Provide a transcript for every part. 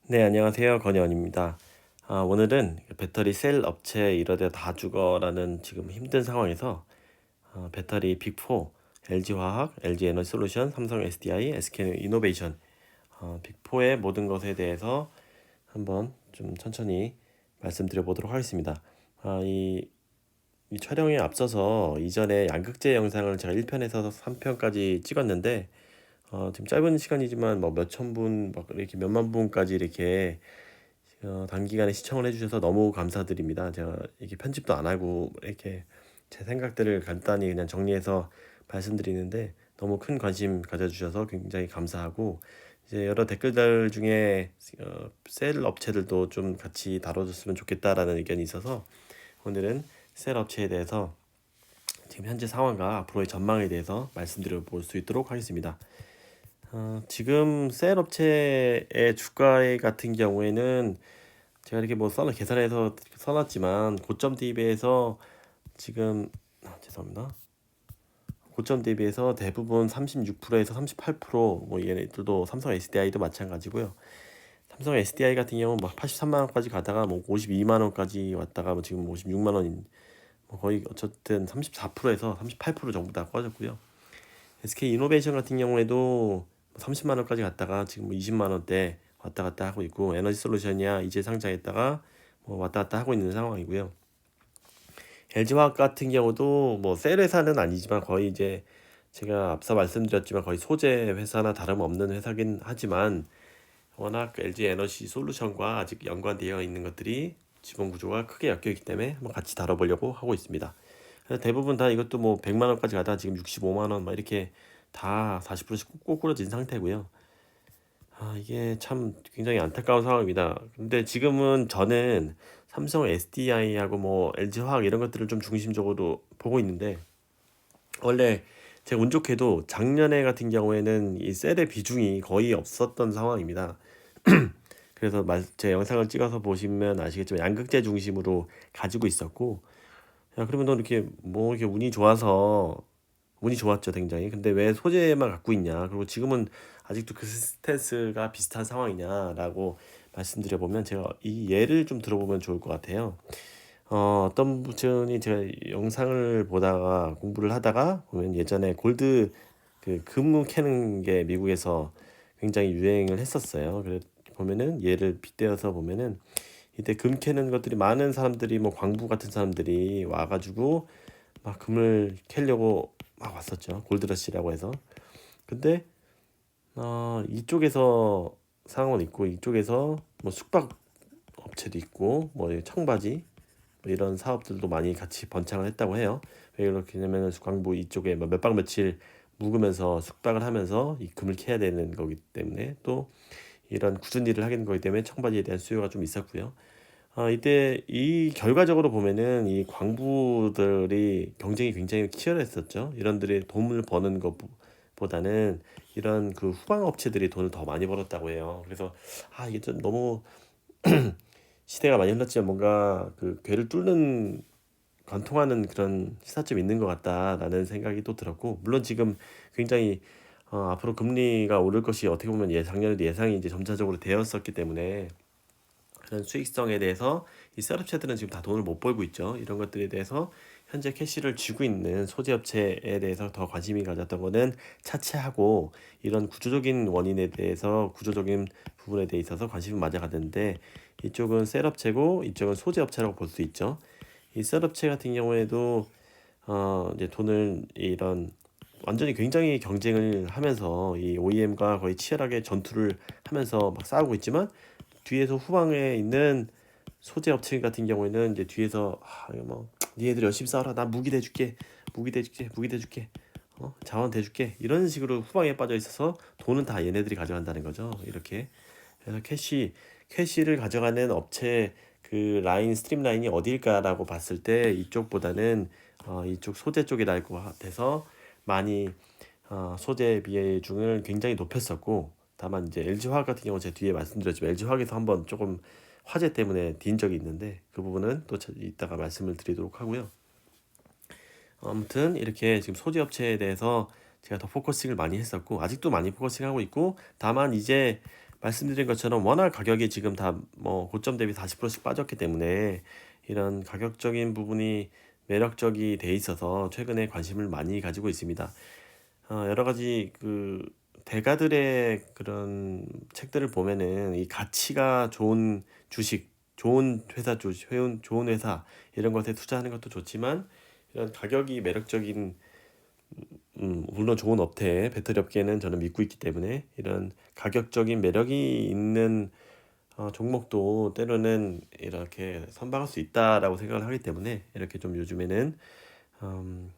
네, 안녕하세요. 건현입니다. 오늘은 배터리 셀 업체 이러다 다 죽어라는 지금 힘든 상황에서 배터리 빅4, LG화학, LG에너지솔루션, 삼성 SDI, SK이노베이션 빅4의 모든 것에 대해서 한번 좀 천천히 말씀드려 보도록 하겠습니다. 이 촬영에 앞서서 이전에 양극재 영상을 제가 1편에서 3편까지 찍었는데 지금 짧은 시간이지만 뭐 몇천 분, 막 이렇게 몇만 분까지 이렇게 단기간에 시청을 해주셔서 너무 감사드립니다. 제가 이게 편집도 안 하고 이렇게 제 생각들을 간단히 그냥 정리해서 말씀드리는데 너무 큰 관심 가져주셔서 굉장히 감사하고 이제 여러 댓글들 중에 셀 업체들도 좀 같이 다뤄줬으면 좋겠다라는 의견이 있어서 오늘은 셀 업체에 대해서 지금 현재 상황과 앞으로의 전망에 대해서 말씀드려 볼 수 있도록 하겠습니다. 지금 셀 업체의 주가 같은 경우에는 제가 이렇게 뭐 계산해서 써놨지만 고점 대비해서 지금 죄송합니다. 고점 대비해서 대부분 36%에서 38%뭐 얘네들도 삼성 SDI도 마찬가지고요. 삼성 SDI 같은 경우는 막 83만 원까지 가다가 뭐 52만 원까지 왔다가 뭐 지금 56만 원인 뭐 거의 어쨌든 34%에서 38% 정도 다 꺼졌고요. SK 이노베이션 같은 경우에도 30만 원까지 갔다가 지금 20만 원대 왔다 갔다 하고 있고 에너지 솔루션이야 이제 상장했다가 뭐 왔다 갔다 하고 있는 상황이고요. LG화학 같은 경우도 뭐 셀 회사는 아니지만 거의 이제 제가 앞서 말씀드렸지만 거의 소재 회사나 다름없는 회사긴 하지만 워낙 LG 에너지 솔루션과 아직 연관되어 있는 것들이 지분 구조가 크게 엮여 있기 때문에 한번 같이 다뤄보려고 하고 있습니다. 그래서 대부분 다 이것도 뭐 100만 원까지 가다 지금 65만 원 막 이렇게 다 40%씩 꼬꾸라진 상태고요. 이게 참 굉장히 안타까운 상황입니다. 근데 지금은 저는 삼성 SDI하고 뭐 LG화학 이런 것들을 좀 중심적으로 보고 있는데 원래 제가 운 좋게도 작년에 같은 경우에는 이 셀의 비중이 거의 없었던 상황입니다. 그래서 제 영상을 찍어서 보시면 아시겠지만 양극재 중심으로 가지고 있었고 야 그러면 너 이렇게 뭐 이렇게 운이 좋았죠 굉장히. 근데 왜 소재만 갖고 있냐, 그리고 지금은 아직도 그 스탠스가 비슷한 상황이냐라고 말씀드려 보면 제가 이 예를 좀 들어보면 좋을 것 같아요. 어떤 분이 제가 영상을 보다가 공부를 하다가 보면 예전에 골드 그 금을 캐는 게 미국에서 굉장히 유행을 했었어요. 그래 보면은 예를 빗대어서 보면은 이때 금 캐는 것들이 많은 사람들이 뭐 광부 같은 사람들이 와가지고 막 금을 캐려고 막 왔었죠. 골드러시라고 해서. 근데 이쪽에서 상황은 있고 이쪽에서 뭐 숙박 업체도 있고 뭐 청바지 뭐 이런 사업들도 많이 같이 번창을 했다고 해요. 왜 그렇게냐면 광부 이쪽에 뭐 몇박 며칠 묵으면서 숙박을 하면서 이 금을 캐야 되는 거기 때문에 또 이런 굳은 일을 하게 된 거기 때문에 청바지에 대한 수요가 좀 있었고요. 이때 이 결과적으로 보면은 이 광부들이 경쟁이 굉장히 치열했었죠. 이런들이 돈을 버는 것보다는 이런 그 후방 업체들이 돈을 더 많이 벌었다고 해요. 그래서 이게 좀 너무 시대가 많이 흘렀지만 뭔가 그 괴를 뚫는 관통하는 그런 시사점이 있는 것 같다라는 생각이 또 들었고, 물론 지금 굉장히 앞으로 금리가 오를 것이 어떻게 보면 작년에도 예상이 이제 점차적으로 되었었기 때문에 그런 수익성에 대해서 이 셋업체들은 지금 다 돈을 못 벌고 있죠. 이런 것들에 대해서 현재 캐시를 쥐고 있는 소재업체에 대해서 더 관심이 가졌던 거는 차치하고 이런 구조적인 원인에 대해서 구조적인 부분에 대해 있어서 관심이 많이 가졌는데 이쪽은 셋업체고 이쪽은 소재업체라고 볼 수 있죠. 이 셋업체 같은 경우에도 이제 돈을 이런 완전히 굉장히 경쟁을 하면서 이 OEM과 거의 치열하게 전투를 하면서 막 싸우고 있지만 뒤에서 후방에 있는 소재 업체 같은 경우에는 이제 뒤에서 이거 뭐 니네들 열심히 싸워라, 나 무기 대줄게, 무기 대줄게, 자원 대줄게, 이런 식으로 후방에 빠져 있어서 돈은 다 얘네들이 가져간다는 거죠. 이렇게. 그래서 캐시를 가져가는 업체 그 라인 스트림 라인이 어디일까라고 봤을 때 이쪽보다는 이쪽 소재 쪽이 날 것 같아서 많이 소재 비중을 굉장히 높였었고, 다만 이제 LG화학 같은 경우 제 뒤에 말씀드렸지만 LG화학에서 한번 조금 화재 때문에 딘 적이 있는데 그 부분은 또 이따가 말씀을 드리도록 하고요. 아무튼 이렇게 지금 소재 업체에 대해서 제가 더 포커싱을 많이 했었고 아직도 많이 포커싱하고 있고, 다만 이제 말씀드린 것처럼 워낙 가격이 지금 다 뭐 고점 대비 40%씩 빠졌기 때문에 이런 가격적인 부분이 매력적이 돼 있어서 최근에 관심을 많이 가지고 있습니다. 여러 가지 그 대가들의 그런 책들을 보면은 이 가치가 좋은 주식, 좋은 회사 주식, 좋은 회사 이런 것에 투자하는 것도 좋지만 이런 가격이 매력적인 물론 좋은 업태, 배터리 업계는 저는 믿고 있기 때문에 이런 가격적인 매력이 있는 종목도 때로는 이렇게 선방할 수 있다라고 생각을 하기 때문에 이렇게 좀 요즘에는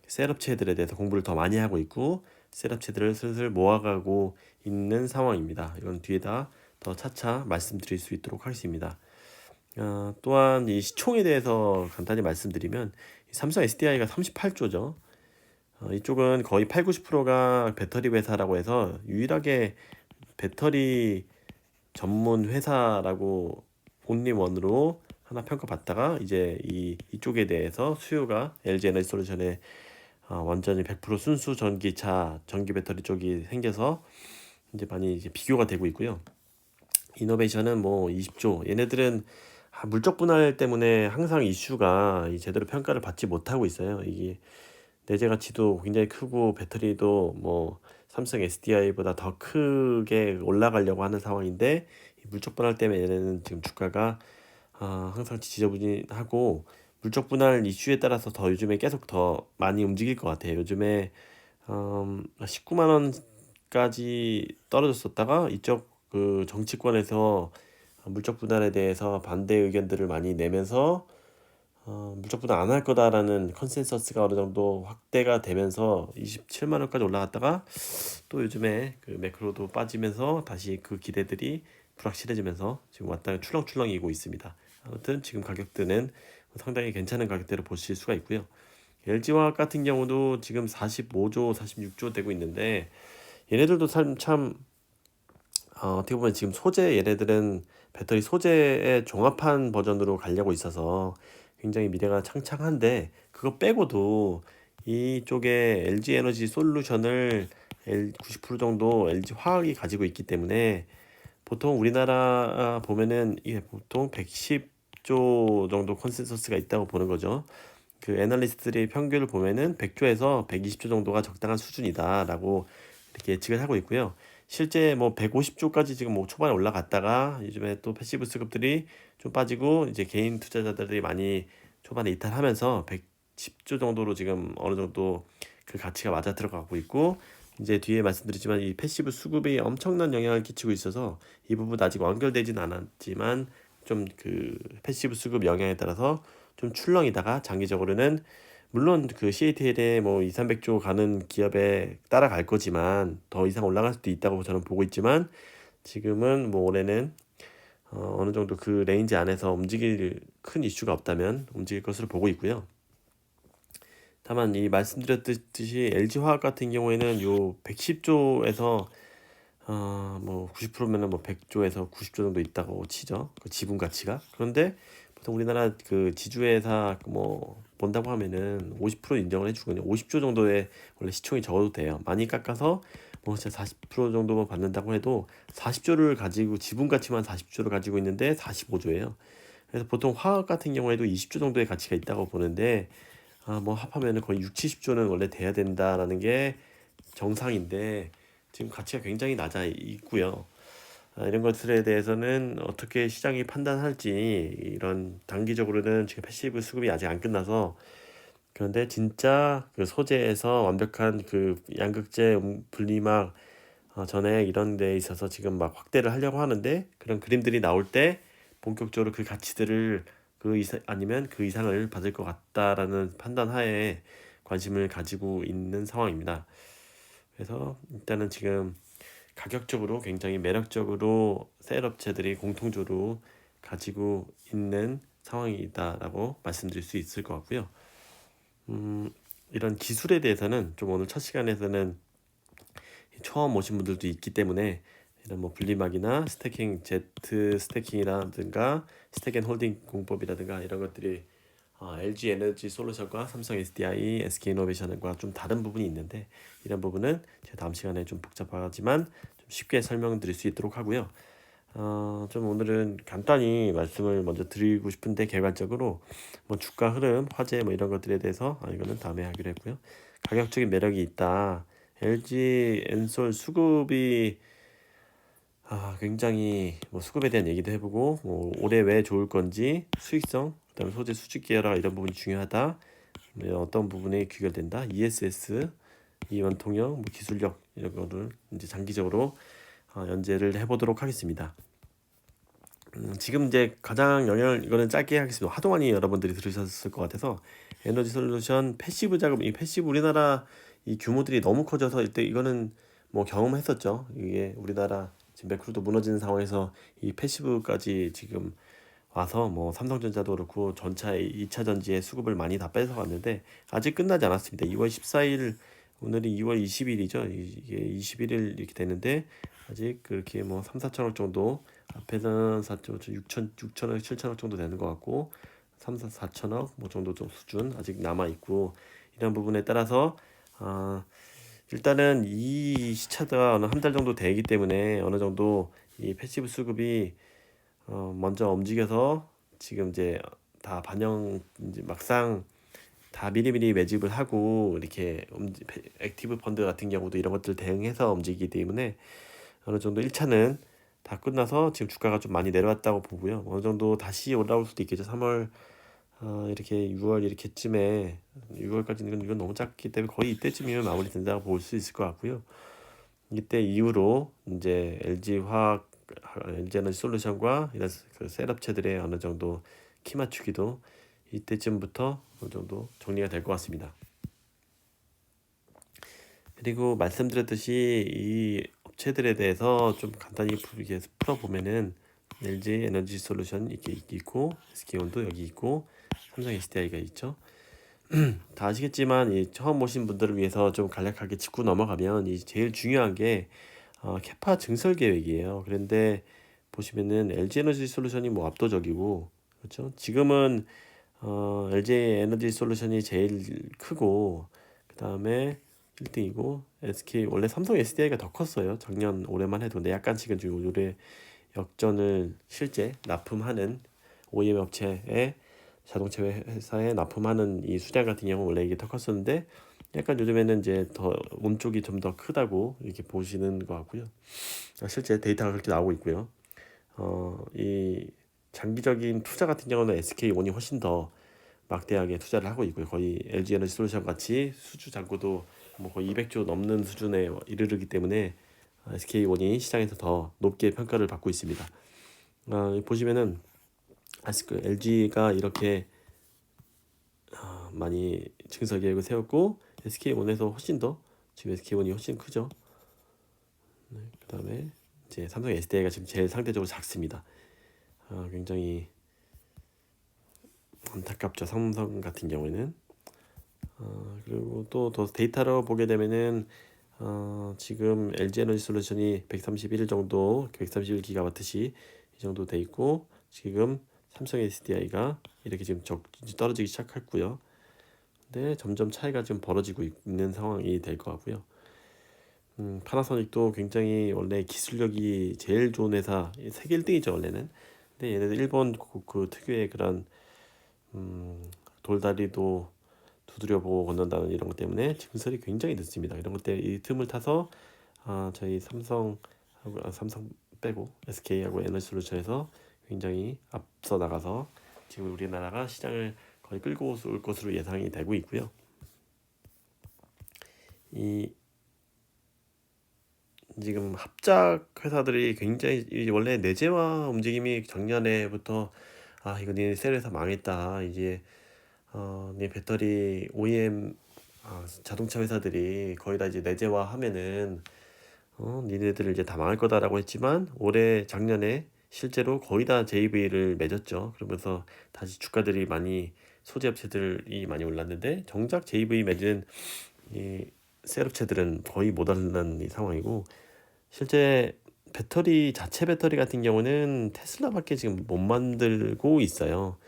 셋업체들에 대해서 공부를 더 많이 하고 있고 셋업체들을 슬슬 모아가고 있는 상황입니다. 이건 뒤에다 더 차차 말씀드릴 수 있도록 하겠습니다. 또한 이 시총에 대해서 간단히 말씀드리면 삼성 SDI가 38조죠. 이쪽은 거의 8, 90%가 배터리 회사라고 해서 유일하게 배터리 전문 회사라고 본림원으로 하나 평가받다가 이제 이쪽에 대해서 수요가 LG 에너지 솔루션에 완전히 100% 순수 전기차 전기 배터리 쪽이 생겨서 이제 많이 이제 비교가 되고 있고요. 이노베이션은 뭐 20조. 얘네들은 물적 분할 때문에 항상 이슈가 제대로 평가를 받지 못하고 있어요. 이게 내재 가치도 굉장히 크고 배터리도 뭐 삼성 SDI보다 더 크게 올라가려고 하는 상황인데 물적 분할 때문에 얘네는 지금 주가가 항상 지저분하고 물적 분할 이슈에 따라서 더 요즘에 계속 더 많이 움직일 것 같아요. 요즘에 19만 원까지 떨어졌었다가 이쪽 그 정치권에서 물적 분할에 대해서 반대 의견들을 많이 내면서 물적 분할 안 할 거다라는 컨센서스가 어느 정도 확대가 되면서 27만 원까지 올라갔다가 또 요즘에 그 매크로도 빠지면서 다시 그 기대들이 불확실해지면서 지금 왔다가 출렁출렁이고 있습니다. 아무튼 지금 가격대는 상당히 괜찮은 가격대로 보실 수가 있고요. LG화학 같은 경우도 지금 45조, 46조 되고 있는데 얘네들도 참 어떻게 보면 지금 소재 얘네들은 배터리 소재의 종합한 버전으로 가려고 있어서 굉장히 미래가 창창한데 그거 빼고도 이쪽에 LG 에너지 솔루션을 90% 정도 LG 화학이 가지고 있기 때문에 보통 우리나라 보면은 이게 보통 110조 정도 컨센서스가 있다고 보는 거죠. 그 애널리스트들의 평균을 보면은 100조에서 120조 정도가 적당한 수준이다라고 이렇게 예측을 하고 있고요. 실제 뭐 150조까지 지금 뭐 초반에 올라갔다가 요즘에 또 패시브 수급들이 좀 빠지고 이제 개인 투자자들이 많이 초반에 이탈하면서 110조 정도로 지금 어느 정도 그 가치가 맞아 들어가고 있고 이제 뒤에 말씀드리지만 이 패시브 수급이 엄청난 영향을 끼치고 있어서 이 부분 아직 완결되진 않았지만 좀 그 패시브 수급 영향에 따라서 좀 출렁이다가 장기적으로는 물론 그 CATL에 뭐 2, 300조 가는 기업에 따라갈 거지만 더 이상 올라갈 수도 있다고 저는 보고 있지만 지금은 뭐 올해는 어느 정도 그 레인지 안에서 움직일 큰 이슈가 없다면 움직일 것으로 보고 있고요. 다만 이 말씀드렸듯이 LG화학 같은 경우에는 요 110조에서 뭐 90%면은 뭐 100조에서 90조 정도 있다고 치죠. 그 지분 가치가. 그런데 보통 우리나라 그 지주회사 뭐 본다고 하면은 50% 인정을 해주거든요. 50조 정도의 원래 시총이 적어도 돼요. 많이 깎아서 뭐 진짜 40% 정도만 받는다고 해도 40조를 가지고 지분 가치만 40조를 가지고 있는데 45조예요. 그래서 보통 화학 같은 경우에도 20조 정도의 가치가 있다고 보는데 뭐 합하면은 거의 6, 70조는 원래 돼야 된다라는 게 정상인데 지금 가치가 굉장히 낮아 있고요. 이런 것들에 대해서는 어떻게 시장이 판단할지 이런 단기적으로는 지금 패시브 수급이 아직 안 끝나서 그런데 진짜 그 소재에서 완벽한 그 양극재 분리막 전에 이런 데 있어서 지금 막 확대를 하려고 하는데 그런 그림들이 나올 때 본격적으로 그 가치들을 그 이상 아니면 그 이상을 받을 것 같다라는 판단 하에 관심을 가지고 있는 상황입니다. 그래서 일단은 지금 가격적으로 굉장히 매력적으로 셀업체들이 공통적으로 가지고 있는 상황이다라고 말씀드릴 수 있을 것 같고요. 이런 기술에 대해서는 좀 오늘 첫 시간에서는 처음 오신 분들도 있기 때문에 이런 뭐 분리막이나 스태킹, Z 스태킹이라든가 스택 앤 홀딩 공법이라든가 이런 것들이 LG 에너지 솔루션과 삼성 SDI, SK이노베이션과 좀 다른 부분이 있는데 이런 부분은 제가 다음 시간에 좀 복잡하지만 좀 쉽게 설명드릴 수 있도록 하고요. 좀 오늘은 간단히 말씀을 먼저 드리고 싶은데 개괄적으로 뭐 주가 흐름, 화재 뭐 이런 것들에 대해서 이거는 다음에 하기로 했고요. 가격적인 매력이 있다. LG 엔솔 수급이 굉장히 뭐 수급에 대한 얘기도 해보고 뭐 올해 왜 좋을 건지 수익성, 그다음에 소재 수직 계열화 이런 부분이 중요하다. 어떤 부분에 귀결된다. ESS, 이원 통역, 뭐 기술력 이런 거를 이제 장기적으로 연재를 해보도록 하겠습니다. 지금 이제 가장 영향을 이거는 짧게 하겠습니다. 하도 많이 여러분들이 들으셨을 것 같아서 에너지 솔루션 패시브 자금 이 패시브 우리나라 이 규모들이 너무 커져서 이때 이거는 뭐 경험했었죠. 이게 우리나라 지금 매크로도 무너지는 상황에서 이 패시브까지 지금 와서 뭐 삼성전자도 그렇고 전차 2차 전지의 수급을 많이 다 뺏어갔는데 아직 끝나지 않았습니다. 2월 14일 오늘이 2월 20일이죠. 이게 21일 이렇게 되는데 아직 그렇게 뭐 3, 4천억 정도 앞에는 4조 6천억 7천억 정도 되는 것 같고 3, 4천억 뭐 정도 좀 수준 아직 남아 있고 이런 부분에 따라서 일단은 이 시차가 어느 한 달 정도 되기 때문에 어느 정도 이 패시브 수급이 먼저 움직여서 지금 이제 다 반영 이제 막상 다 미리미리 매집을 하고 이렇게 액티브 펀드 같은 경우도 이런 것들 대응해서 움직이기 때문에 어느 정도 1차는 다 끝나서 지금 주가가 좀 많이 내려왔다고 보고요. 어느 정도 다시 올라올 수도 있겠죠. 3월 이렇게 6월 이렇게쯤에 6월까지는 이건 너무 작기 때문에 거의 이때쯤이면 마무리된다고 볼 수 있을 것 같고요. 이때 이후로 이제 LG화학, LG에너지 솔루션과 이런 그 셋업체들의 어느 정도 키 맞추기도 이때쯤부터 어느 정도 정리가 될 것 같습니다. 그리고 말씀드렸듯이 이 업체들에 대해서 좀 간단히 풀어보면은 LG 에너지 솔루션 이렇게 있고 SK온도 여기 있고 삼성 SDI가 있죠. 다 아시겠지만 이 처음 오신 분들을 위해서 좀 간략하게 짚고 넘어가면 이 제일 중요한 게 캐파 증설 계획이에요. 그런데 보시면은 LG 에너지 솔루션이 뭐 압도적이고 그렇죠. 지금은 LG 에너지 솔루션이 제일 크고 그 다음에 1등이고 SK 원래 삼성 SDI가 더 컸어요. 작년 올해만 해도 근데 약간씩은 지금 올해 역전을 실제 납품하는 OEM 업체에 자동차 회사에 납품하는 이 수량 같은 경우 원래 이게 더 컸었는데 약간 요즘에는 이제 더 몸쪽이 좀 더 크다고 이렇게 보시는 것 같고요. 실제 데이터가 그렇게 나오고 있고요. 이 장기적인 투자 같은 경우는 SK온이 훨씬 더 막대하게 투자를 하고 있고요. 거의 LG 에너지 솔루션 같이 수주 잔고도 뭐 거의 200조 넘는 수준에 이르르기 때문에 SK온이 시장에서 더 높게 평가를 받고 있습니다. 보시면은 그 LG가 이렇게 많이 증설 계획을 세웠고 SK온에서 훨씬 더 지금 SK온이 훨씬 크죠. 그다음에 이제 삼성 SDI가 지금 제일 상대적으로 작습니다. 굉장히 안타깝죠. 삼성 같은 경우에는 그리고 또 더 데이터로 보게 되면은 지금 LG 에너지 솔루션이 131 정도 131 기가와트시 이 정도 돼 있고 지금 삼성 SDI가 이렇게 지금 떨어지기 시작했고요. 근데 점점 차이가 좀 벌어지고 있는 상황이 될 것 같고요. 파나소닉도 굉장히 원래 기술력이 제일 좋은 회사 세계 1등이죠 원래는. 근데 얘네들 일본 그 특유의 그런 돌다리도 두드려보고 건넌다는 이런 것 때문에 증설이 굉장히 늦습니다. 이런 것 때문에 이 틈을 타서 저희 삼성 빼고 SK하고 에너지솔루션에서 굉장히 앞서 나가서 지금 우리나라가 시장을 거의 끌고 올 것으로 예상이 되고 있고요. 이 지금 합작 회사들이 굉장히 원래 내재화 움직임이 작년에부터 이거 니 셀에서 망했다 이제 니 배터리 OEM 자동차 회사들이 거의 다 이제 내재화 하면은 니네들을 이제 다 망할 거다라고 했지만 올해 작년에 실제로 거의 다 JV를 맺었죠. 그러면서 다시 주가들이 많이 소재 업체들이 많이 올랐는데 정작 JV 맺은 이 셀업체들은 거의 못 오르는 이 상황이고 실제 배터리 자체 배터리 같은 경우는 테슬라밖에 지금 못 만들고 있어요.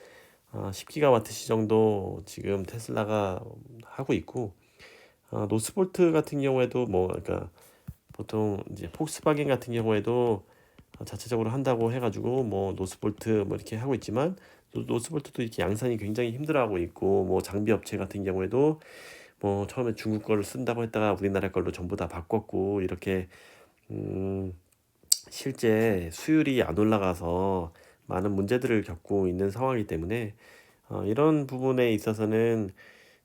10기가와트시 정도 지금 테슬라가 하고 있고 노스볼트 같은 경우에도 뭐 그러니까 보통 이제 폭스바겐 같은 경우에도 자체적으로 한다고 해가지고 뭐 노스볼트 뭐 이렇게 하고 있지만 노스볼트도 이렇게 양산이 굉장히 힘들어하고 있고 뭐 장비 업체 같은 경우에도 뭐 처음에 중국 거를 쓴다고 했다가 우리나라 걸로 전부 다 바꿨고 이렇게 음, 실제 수율이 안 올라가서 많은 문제들을 겪고 있는 상황이기 때문에 이런 부분에 있어서는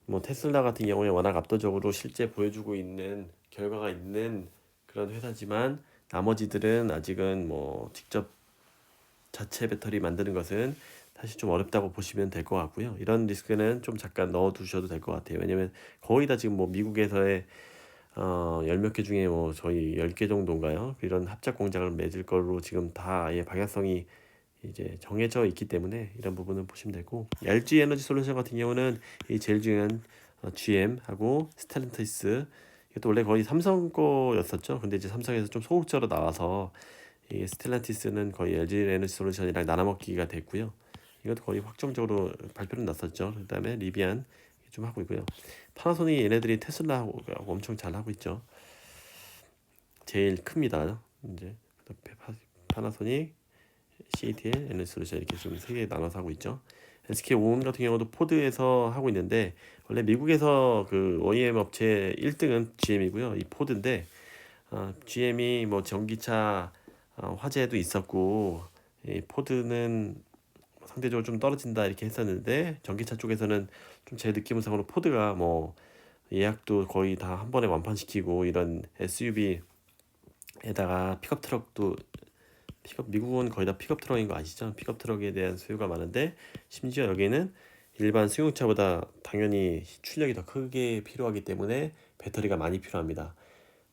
뭐 테슬라 같은 경우에 워낙 압도적으로 실제 보여주고 있는 결과가 있는 그런 회사지만 나머지들은 아직은 뭐 직접 자체 배터리 만드는 것은 사실 좀 어렵다고 보시면 될 것 같고요. 이런 리스크는 좀 잠깐 넣어 두셔도 될 것 같아요. 왜냐면 거의 다 지금 뭐 미국에서의 열 몇 개 중에 뭐 저희 10개 정도인가요? 이런 합작 공장을 맺을 걸로 지금 다 아예 방향성이 이제 정해져 있기 때문에 이런 부분은 보시면 되고, LG 에너지 솔루션 같은 경우는 이 제일 중요한 GM하고 스텔란티스, 이것도 원래 거의 삼성 거였었죠. 근데 이제 삼성에서 좀 소극적으로 나와서 이 스텔란티스는 거의 LG 에너지 솔루션이랑 나눠먹기가 됐고요. 이것도 거의 확정적으로 발표는 났었죠. 그다음에 리비안 좀 하고 있고요. 파나소닉 얘네들이 테슬라하고 엄청 잘 하고 있죠. 제일 큽니다. 이제 파나소닉, CATL, 에너지솔루션 이렇게 좀 세 개 나눠서 하고 있죠. SK 오온 같은 경우도 포드에서 하고 있는데 원래 미국에서 그 OEM 업체 1등은 GM이고요. 이 포드인데 GM이 뭐 전기차 화재도 있었고 이 포드는 상대적으로 좀 떨어진다 이렇게 했었는데 전기차 쪽에서는 좀 제 느낌상으로 포드가 뭐 예약도 거의 다 한 번에 완판시키고 이런 SUV에다가 픽업 트럭도 미국은 거의 다 픽업 트럭인 거 아시죠? 픽업 트럭에 대한 수요가 많은데 심지어 여기는 일반 승용차보다 당연히 출력이 더 크게 필요하기 때문에 배터리가 많이 필요합니다.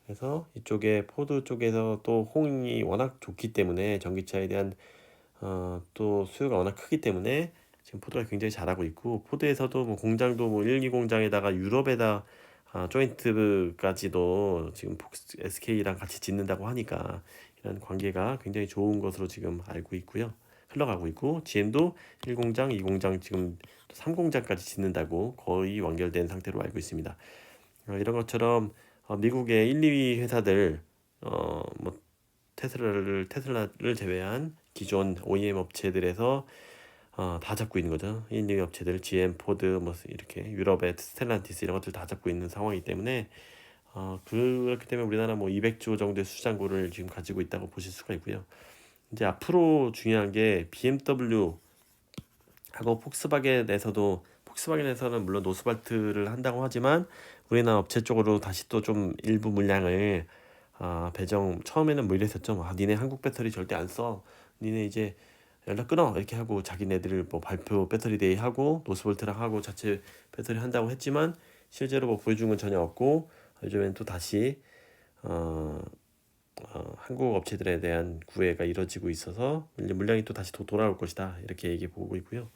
그래서 이쪽에 포드 쪽에서 또 호응이 워낙 좋기 때문에 전기차에 대한 또 수요가 워낙 크기 때문에 지금 포드가 굉장히 잘하고 있고, 포드에서도 뭐 공장도 뭐 1, 2 공장에다가 유럽에다 조인트까지도 지금 SK랑 같이 짓는다고 하니까 이런 관계가 굉장히 좋은 것으로 지금 알고 있고요. 흘러가고 있고, GM도 1공장, 2공장 지금 3공장까지 짓는다고 거의 완결된 상태로 알고 있습니다. 이런 것처럼 미국의 1, 2위 회사들 뭐 테슬라를 제외한 기존 OEM 업체들에서 다 잡고 있는 거죠. 1, 2위 업체들 GM, 포드 뭐 이렇게 유럽의 스텔란티스 이런 것들 다 잡고 있는 상황이기 때문에 그렇기 때문에 우리나라 뭐 200조 정도의 수장고를 지금 가지고 있다고 보실 수가 있고요. 이제 앞으로 중요한 게 BMW 하고 폭스바겐에서는 물론 노스발트를 한다고 하지만 우리나라 업체 쪽으로 다시 또 좀 일부 물량을 배정, 처음에는 뭐 이랬었죠. 니네 한국 배터리 절대 안 써. 니네 이제 연락 끊어. 이렇게 하고 자기네들 뭐 발표 배터리 데이 하고 노스볼트랑 하고 자체 배터리 한다고 했지만 실제로 뭐 보여준 건 전혀 없고, 요즘엔 또 다시 어, 한국 업체들에 대한 구애가 이뤄지고 있어서 이제 물량이 또 다시 돌아올 것이다 이렇게 얘기해 보고 있고요.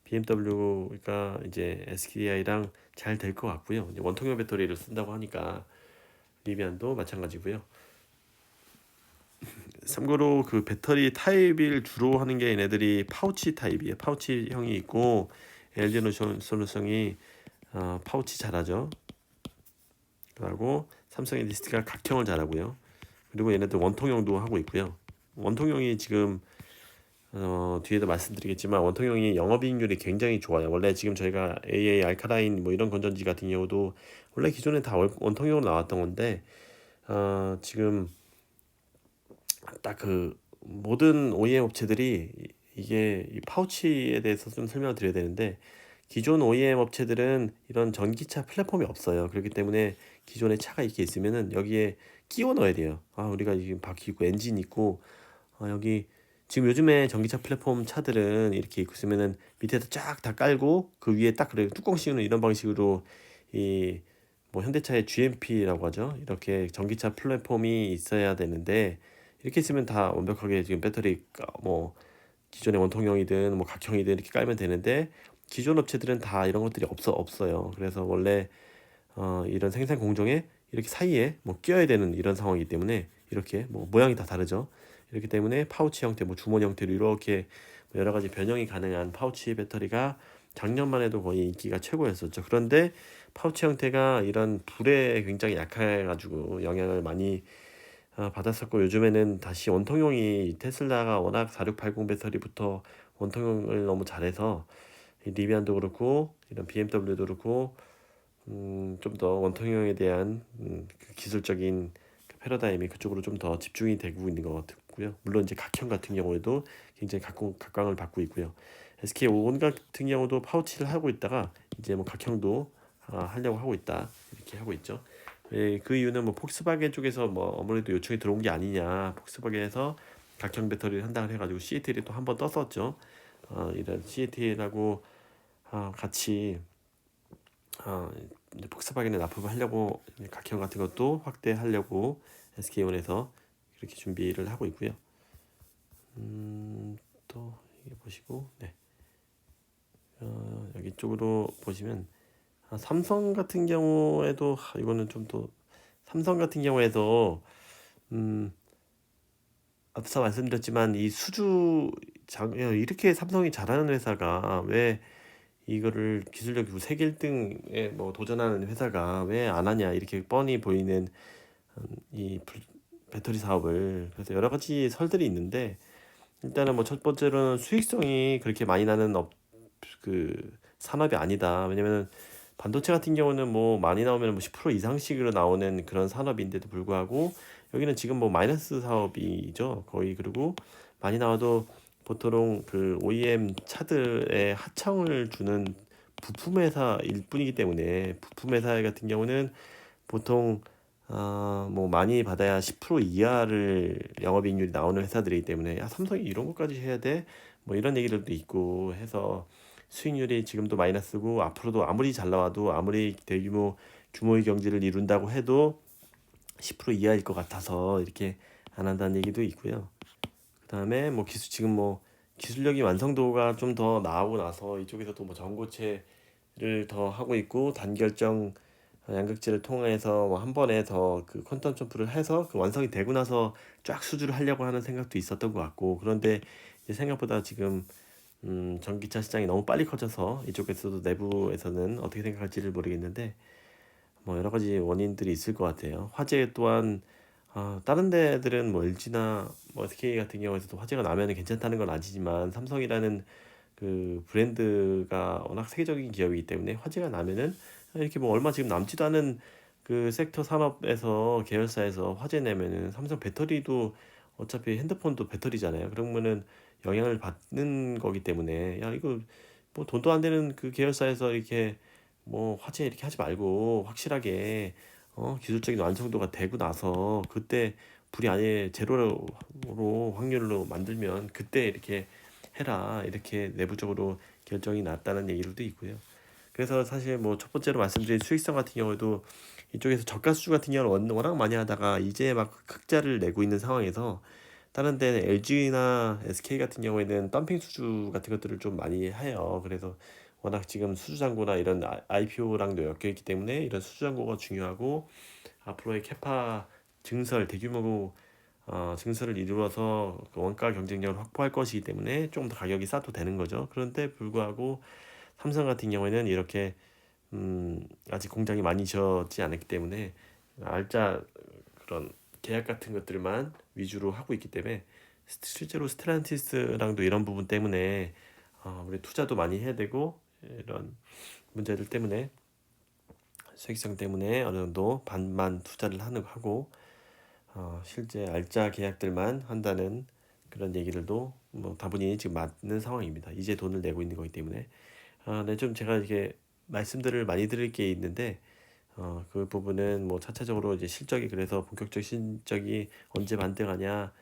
BMW가 이제 SKI랑 잘 될 것 같고요. 이제 원통형 배터리를 쓴다고 하니까 리비안도 마찬가지고요. 참고로 그 배터리 타입을 주로 하는 게 얘네들이 파우치 타입이에요. 파우치형이 있고 LG 솔루션이 파우치 잘하죠. 그리고 삼성 에디스트가 각형을 잘하고요. 그리고 얘네들 원통형도 하고 있고요. 원통형이 지금 뒤에도 말씀드리겠지만 원통형이 영업이익률이 굉장히 좋아요. 원래 지금 저희가 AA 알카라인 뭐 이런 건전지 같은 경우도 원래 기존에 다 원통형으로 나왔던 건데 지금 딱 그 모든 OEM 업체들이 이게 이 파우치에 대해서 좀 설명을 드려야 되는데, 기존 OEM 업체들은 이런 전기차 플랫폼이 없어요. 그렇기 때문에 기존에 차가 이렇게 있으면은 여기에 끼워 넣어야 돼요. 우리가 지금 바퀴 있고 엔진 있고 여기 지금 요즘에 전기차 플랫폼 차들은 이렇게 있으면은 밑에다 쫙 다 깔고 그 위에 딱 그래 뚜껑 씌우는 이런 방식으로 이 뭐 현대차의 GMP라고 하죠. 이렇게 전기차 플랫폼이 있어야 되는데 이렇게 있으면 다 완벽하게 지금 배터리 뭐 기존의 원통형이든 뭐 각형이든 이렇게 깔면 되는데 기존 업체들은 다 이런 것들이 없어요. 그래서 원래 이런 생산 공정에 이렇게 사이에 뭐 끼워야 되는 이런 상황이기 때문에 이렇게 뭐 모양이 다 다르죠. 이렇기 때문에 파우치 형태, 뭐 주머니 형태로 이렇게 뭐 여러 가지 변형이 가능한 파우치 배터리가 작년만 해도 거의 인기가 최고였었죠. 그런데 파우치 형태가 이런 불에 굉장히 약해가지고 영향을 많이 받았었고, 요즘에는 다시 원통형이 테슬라가 워낙 4680 배터리부터 원통형을 너무 잘해서 이 리비안도 그렇고 이런 BMW도 그렇고 좀 더 원통형에 대한 그 기술적인 그 패러다임이 그쪽으로 좀 더 집중이 되고 있는 것 같고요. 물론 이제 각형 같은 경우에도 굉장히 각광을 받고 있고요. SK5원 같은 경우도 파우치를 하고 있다가 이제 뭐 각형도 하려고 하고 있다, 이렇게 하고 있죠. 그 이유는 뭐 폭스바겐 쪽에서 뭐 아무래도 요청이 들어온 게 아니냐, 폭스바겐에서 각형 배터리를 한다고 해가지고 CATL이 또 한 번 떴었죠. 이런 CATL하고 같이 이제 폭스바겐에 납품을 하려고 각형 같은 것도 확대하려고 SK온에서 그렇게 준비를 하고 있고요. 또 이게 보시고, 네, 여기 쪽으로 보시면 삼성 같은 경우에도 이거는 좀 더, 삼성 같은 경우에도 앞서 말씀드렸지만 이 이렇게 삼성이 잘하는 회사가 왜 이거를 기술력 세계 1등에 뭐 도전하는 회사가 왜 안 하냐, 이렇게 뻔히 보이는 이 배터리 사업을. 그래서 여러 가지 설들이 있는데, 일단은 뭐 첫 번째로는 수익성이 그렇게 많이 나는 그 산업이 아니다. 왜냐면은 반도체 같은 경우는 뭐 많이 나오면 뭐 10% 이상씩으로 나오는 그런 산업인데도 불구하고, 여기는 지금 뭐 마이너스 사업이죠, 거의. 그리고 많이 나와도 보통 그 OEM 차들의 하청을 주는 부품 회사일 뿐이기 때문에, 부품 회사 같은 경우는 보통 뭐 많이 받아야 10% 이하를 영업이익률이 나오는 회사들이기 때문에, 야 삼성이 이런 것까지 해야 돼? 뭐 이런 얘기들도 있고 해서 수익률이 지금도 마이너스고, 앞으로도 아무리 잘 나와도, 아무리 대규모 규모의 경제를 이룬다고 해도 10% 이하일 것 같아서 이렇게 안 한다는 얘기도 있고요. 그다음에 뭐 지금 뭐 기술력이 완성도가 좀 더 나오고 나서 이쪽에서도 뭐 전고체를 더 하고 있고, 단결정 양극재를 통해서 뭐 한 번에 더 그 퀀텀 점프를 해서 그 완성이 되고 나서 쫙 수주를 하려고 하는 생각도 있었던 것 같고, 그런데 이제 생각보다 지금 전기차 시장이 너무 빨리 커져서 이쪽에서도 내부에서는 어떻게 생각할지를 모르겠는데, 뭐 여러 가지 원인들이 있을 것 같아요. 화재 또한 다른 데들은 뭐 LG나 뭐 SK 같은 경우에서도 화재가 나면 괜찮다는 건 아니지만, 삼성이라는 그 브랜드가 워낙 세계적인 기업이기 때문에 화재가 나면은 이렇게 뭐 얼마 지금 남지도 않은 그 섹터 산업에서, 계열사에서 화재 내면은 삼성 배터리도 어차피 핸드폰도 배터리잖아요. 그러면은 영향을 받는 거기 때문에, 야 이거 뭐 돈도 안 되는 그 계열사에서 이렇게 뭐 화재 이렇게 하지 말고, 확실하게 기술적인 완성도가 되고 나서 그때 불이 아예 제로로 확률로 만들면 그때 이렇게 해라, 이렇게 내부적으로 결정이 났다는 얘기들도 있고요. 그래서 사실 뭐 첫 번째로 말씀드린 수익성 같은 경우에도 이쪽에서 저가 수주 같은 경우는 워낙 많이 하다가 이제 막 흑자를 내고 있는 상황에서, 다른 데 LG나 SK 같은 경우에는 덤핑 수주 같은 것들을 좀 많이 해요. 그래서 워낙 지금 수주 잔고나 이런 IPO랑도 엮여 있기 때문에 이런 수주 잔고가 중요하고, 앞으로의 캐파 대규모 증설을 이루어서 그 원가 경쟁력을 확보할 것이기 때문에 조금 더 가격이 싸도 되는 거죠. 그런데 불구하고 삼성 같은 경우에는 이렇게 아직 공장이 많이 지어지지 않았기 때문에 알짜 그런 계약 같은 것들만 위주로 하고 있기 때문에, 실제로 스텔란티스랑도 이런 부분 때문에 우리 투자도 많이 해야 되고, 이런 문제들 때문에 수익성 때문에 어느 정도 반만 투자를 하고 실제 알짜 계약들만 한다는 그런 얘기들도 뭐 다분히 지금 맞는 상황입니다. 이제 돈을 내고 있는 거기 때문에. 네, 좀 제가 이렇게 말씀들을 많이 드릴 게 있는데, 그 부분은 뭐 차차적으로 이제 실적이, 그래서 본격적 실적이 언제 반등하냐,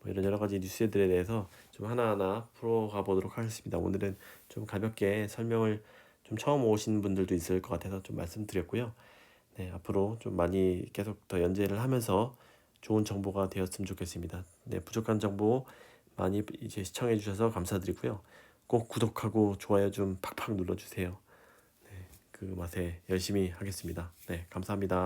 뭐 이런 여러 가지 뉴스들에 대해서 좀 하나하나 풀어가 보도록 하겠습니다. 오늘은 좀 가볍게 설명을, 좀 처음 오신 분들도 있을 것 같아서 좀 말씀드렸고요. 네, 앞으로 좀 많이 계속 더 연재를 하면서 좋은 정보가 되었으면 좋겠습니다. 네, 부족한 정보 많이 이제 시청해 주셔서 감사드리고요. 꼭 구독하고 좋아요 좀 팍팍 눌러주세요. 그 맛에 열심히 하겠습니다. 네, 감사합니다.